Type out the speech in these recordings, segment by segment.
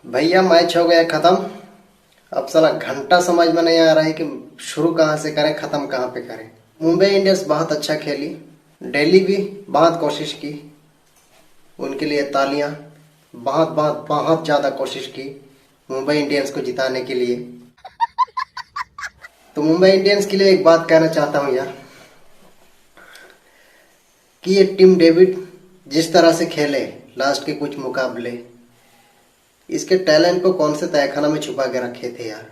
भैया मैच हो गया खत्म। अब साला घंटा समझ में नहीं आ रहा है कि शुरू कहाँ से करें खत्म कहाँ पे करें। मुंबई इंडियंस बहुत अच्छा खेली। दिल्ली भी बहुत कोशिश की। उनके लिए तालियां। बहुत बहुत बहुत ज़्यादा कोशिश की मुंबई इंडियंस को जिताने के लिए। तो मुंबई इंडियंस के लिए एक बात कहना चाहता हूँ यार, कि ये टीम डेविड जिस तरह से खेले लास्ट के कुछ मुकाबले, इसके टैलेंट को कौन से तहखाना में छुपा के रखे थे यार।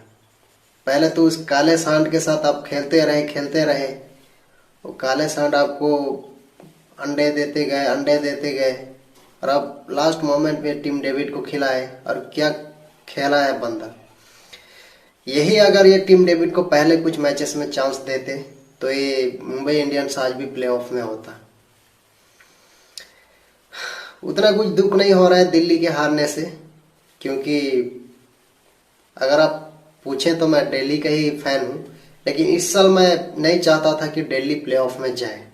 पहले तो उस काले सांड के साथ आप खेलते रहे। वो काले सांड आपको अंडे देते गए। और अब लास्ट मोमेंट में टीम डेविड को खिलाए और क्या खेला है बंदा। यही अगर ये टीम डेविड को पहले कुछ मैचेस में चांस देते तो ये मुंबई इंडियंस आज भी प्लेऑफ में होता। उतना कुछ दुख नहीं हो रहा है दिल्ली के हारने से, क्योंकि अगर आप पूछें तो मैं दिल्ली का ही फैन हूँ। लेकिन इस साल मैं नहीं चाहता था कि दिल्ली प्लेऑफ में जाए,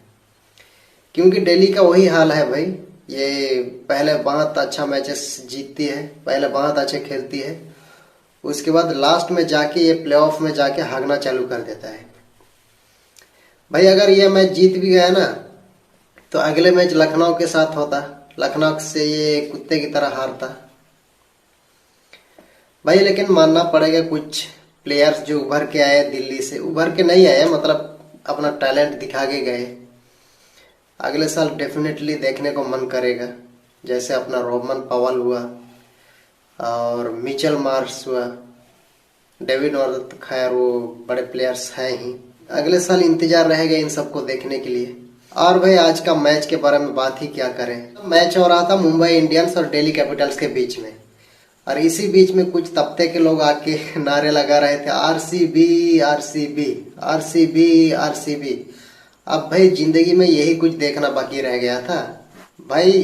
क्योंकि दिल्ली का वही हाल है भाई। ये पहले बहुत अच्छा मैचेस जीतती है, पहले बहुत अच्छे खेलती है, उसके बाद लास्ट में जाके ये प्लेऑफ में जाके हारना चालू कर देता है भाई। अगर ये मैच जीत भी गया ना तो अगले मैच लखनऊ के साथ होता, लखनऊ से ये कुत्ते की तरह हारता भाई। लेकिन मानना पड़ेगा कुछ प्लेयर्स जो उभर के आए दिल्ली से, उभर के नहीं आए मतलब अपना टैलेंट दिखा के गए, अगले साल डेफिनेटली देखने को मन करेगा। जैसे अपना रोमन पवल हुआ और मिचेल मार्श हुआ, डेविड वॉर्नर तो खैर वो बड़े प्लेयर्स हैं ही। अगले साल इंतजार रहेगा इन सबको देखने के लिए। और भाई आज का मैच के बारे में बात ही क्या करें। मैच हो रहा था मुंबई इंडियंस और दिल्ली कैपिटल्स के बीच में, और इसी बीच में कुछ तबके के लोग आके नारे लगा रहे थे आरसीबी आरसीबी आरसीबी आरसीबी। अब भाई जिंदगी में यही कुछ देखना बाकी रह गया था भाई।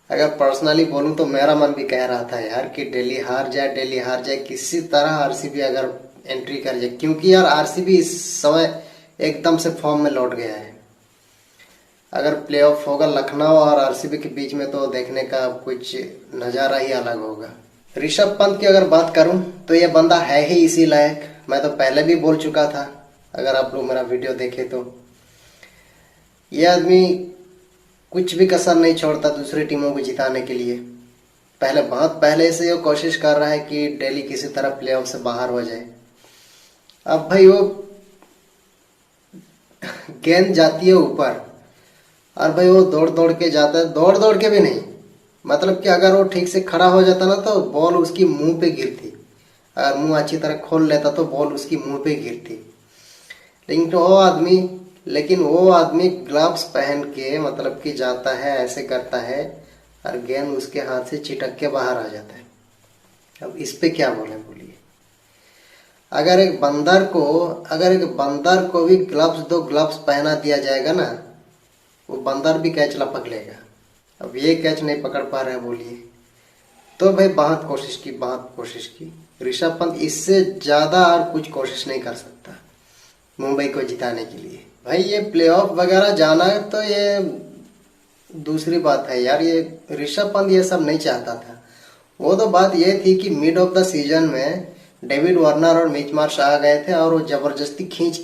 अगर पर्सनली बोलूं तो मेरा मन भी कह रहा था यार कि दिल्ली हार जाए, किसी तरह आरसीबी अगर एंट्री कर जाए, क्योंकि यार आरसीबी इस समय एकदम से फॉर्म में लौट गया है। अगर प्लेऑफ होगा लखनऊ और आरसीबी के बीच में तो देखने का कुछ नज़ारा ही अलग होगा। ऋषभ पंत की अगर बात करूं तो ये बंदा है ही इसी लायक। मैं तो पहले भी बोल चुका था, अगर आप लोग मेरा वीडियो देखे तो। ये आदमी कुछ भी कसर नहीं छोड़ता दूसरी टीमों को जिताने के लिए। बहुत पहले से वो कोशिश कर रहा है कि दिल्ली किसी तरह प्लेऑफ से बाहर हो जाए। अब भाई वो गेंद जाती है ऊपर और भाई वो दौड़ दौड़ के जाता है, दौड़ दौड़ के भी नहीं, मतलब कि अगर वो ठीक से खड़ा हो जाता ना तो बॉल उसकी मुंह पे गिरती। अगर मुंह अच्छी तरह खोल लेता तो बॉल उसकी मुंह पे गिरती। लेकिन वो आदमी ग्लव्स पहन के मतलब कि जाता है, ऐसे करता है और गेंद उसके हाथ से चिटक के बाहर आ जाता है। अब इस पे क्या बोले बोलिए। अगर एक बंदर को भी दो ग्लव्स पहना दिया जाएगा ना, वो बंदर भी कैच लपक लेगा। अब ये कैच नहीं पकड़ पा रहे बोलिए। तो भाई बहुत कोशिश की। ऋषभ पंत इससे ज्यादा और कुछ कोशिश नहीं कर सकता मुंबई को जिताने के लिए। भाई ये प्लेऑफ वगैरह जाना है तो ये दूसरी बात है यार। ये ऋषभ पंत ये सब नहीं चाहता था। वो तो बात ये थी कि मिड ऑफ द सीजन में डेविड वार्नर और मिच मार्श आ गए थे और वो जबरदस्ती खींच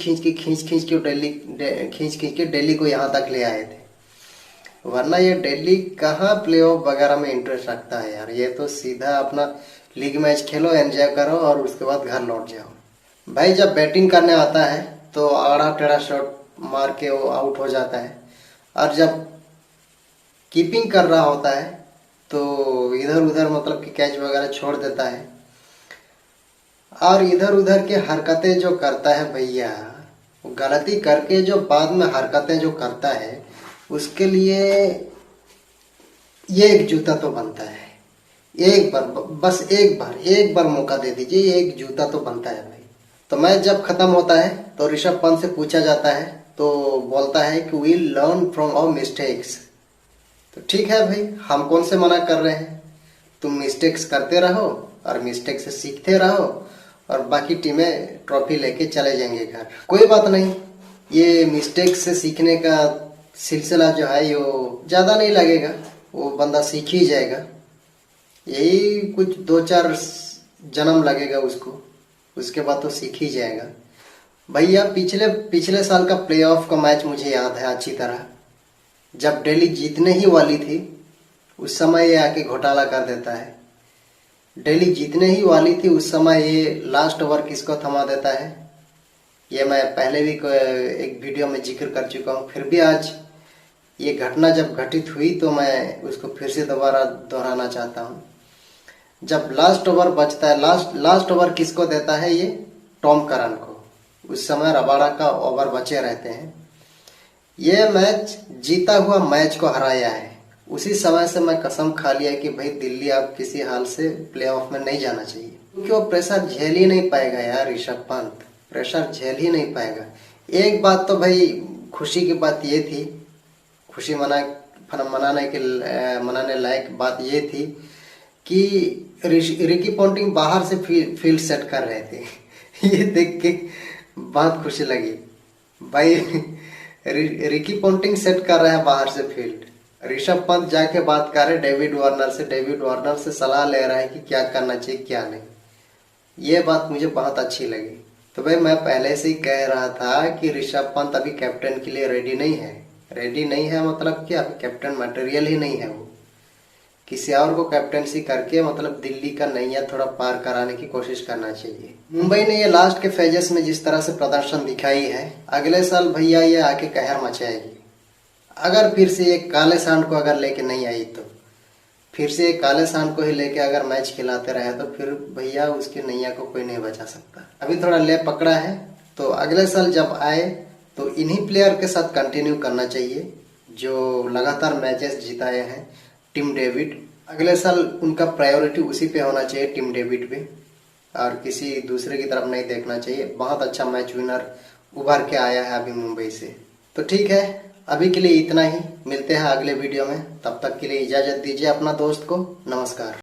के दिल्ली को यहाँ तक ले आए थे। वरना ये दिल्ली कहाँ प्लेऑफ वगैरह में इंटरेस्ट रखता है यार। ये तो सीधा अपना लीग मैच खेलो, एंजॉय करो और उसके बाद घर लौट जाओ। भाई जब बैटिंग करने आता है तो आड़ा टेढ़ा शॉट मार के वो आउट हो जाता है, और जब कीपिंग कर रहा होता है तो इधर उधर मतलब कि कैच वगैरह छोड़ देता है। और इधर उधर के हरकतें जो करता है भैया, वो गलती करके जो बाद में हरकतें जो करता है उसके लिए ये एक जूता तो बनता है। एक बार मौका दे दीजिए, एक जूता तो बनता है भाई। तो मैच जब खत्म होता है तो ऋषभ पंत से पूछा जाता है तो बोलता है कि we learn from our mistakes. तो ठीक है भाई, हम कौन से मना कर रहे हैं। तुम मिस्टेक्स करते रहो और मिस्टेक से सीखते रहो और बाकी टीमें ट्रॉफी लेके चले जाएंगे घर। कोई बात नहीं, ये मिस्टेक से सीखने का सिलसिला जो है वो ज़्यादा नहीं लगेगा, वो बंदा सीख ही जाएगा। यही कुछ 2-4 जन्म लगेगा उसको, उसके बाद तो सीख ही जाएगा। भैया पिछले पिछले साल का प्लेऑफ का मैच मुझे याद है अच्छी तरह। जब दिल्ली जीतने ही वाली थी उस समय ये आके घोटाला कर देता है। दिल्ली जीतने ही वाली थी उस समय ये लास्ट ओवर किसको थमा देता है। ये मैं पहले भी एक वीडियो में जिक्र कर चुका हूँ, फिर भी आज ये घटना जब घटित हुई तो मैं उसको फिर से दोबारा दोहराना चाहता हूँ। जब लास्ट ओवर बचता है, लास्ट ओवर किसको देता है ये, टॉम करन को। उस समय रबाडा का ओवर बचे रहते हैं। ये मैच जीता हुआ मैच को हराया है। उसी समय से मैं कसम खा लिया कि भाई दिल्ली अब किसी हाल से प्लेऑफ में नहीं जाना चाहिए, क्योंकि वो प्रेशर झेल ही नहीं पाएगा यार। ऋषभ पंत प्रेशर झेल ही नहीं पाएगा। एक बात तो भाई खुशी की बात ये थी, खुशी मनाने लायक बात ये थी कि रिकी पॉन्टिंग बाहर से फील्ड सेट कर रहे थे। ये देख के बहुत खुशी लगी भाई। रिकी पॉन्टिंग सेट कर रहा है बाहर से फील्ड, ऋषभ पंत जाके बात कर रहे डेविड वार्नर से सलाह ले रहा है कि क्या करना चाहिए क्या नहीं। ये बात मुझे बहुत अच्छी लगी। तो भाई मैं पहले से ही कह रहा था कि ऋषभ पंत अभी कैप्टन के लिए रेडी नहीं है मतलब कि अभी कैप्टन मटेरियल ही नहीं है। वो किसी और को कैप्टनसी करके मतलब दिल्ली का नैया थोड़ा पार कराने की कोशिश करना चाहिए। मुंबई ने ये लास्ट के फेजेस में जिस तरह से प्रदर्शन दिखाई है, अगले साल भैया ये आके कहर मचाएगी। अगर फिर से ये काले सांड को अगर लेके नहीं आई तो फिर से ये काले सांड को ही लेके अगर मैच खिलाते रहे तो फिर भैया उसके नैया को कोई नहीं बचा सकता। अभी थोड़ा ले पकड़ा है, तो अगले साल जब आए तो इन्हीं प्लेयर के साथ कंटिन्यू करना चाहिए जो लगातार मैचेस जिताए हैं। टिम डेविड, अगले साल उनका प्रायोरिटी उसी पे होना चाहिए, टिम डेविड पे, और किसी दूसरे की तरफ नहीं देखना चाहिए। बहुत अच्छा मैच विनर उभर के आया है अभी मुंबई से। तो ठीक है, अभी के लिए इतना ही। मिलते हैं अगले वीडियो में, तब तक के लिए इजाजत दीजिए अपना दोस्त को। नमस्कार।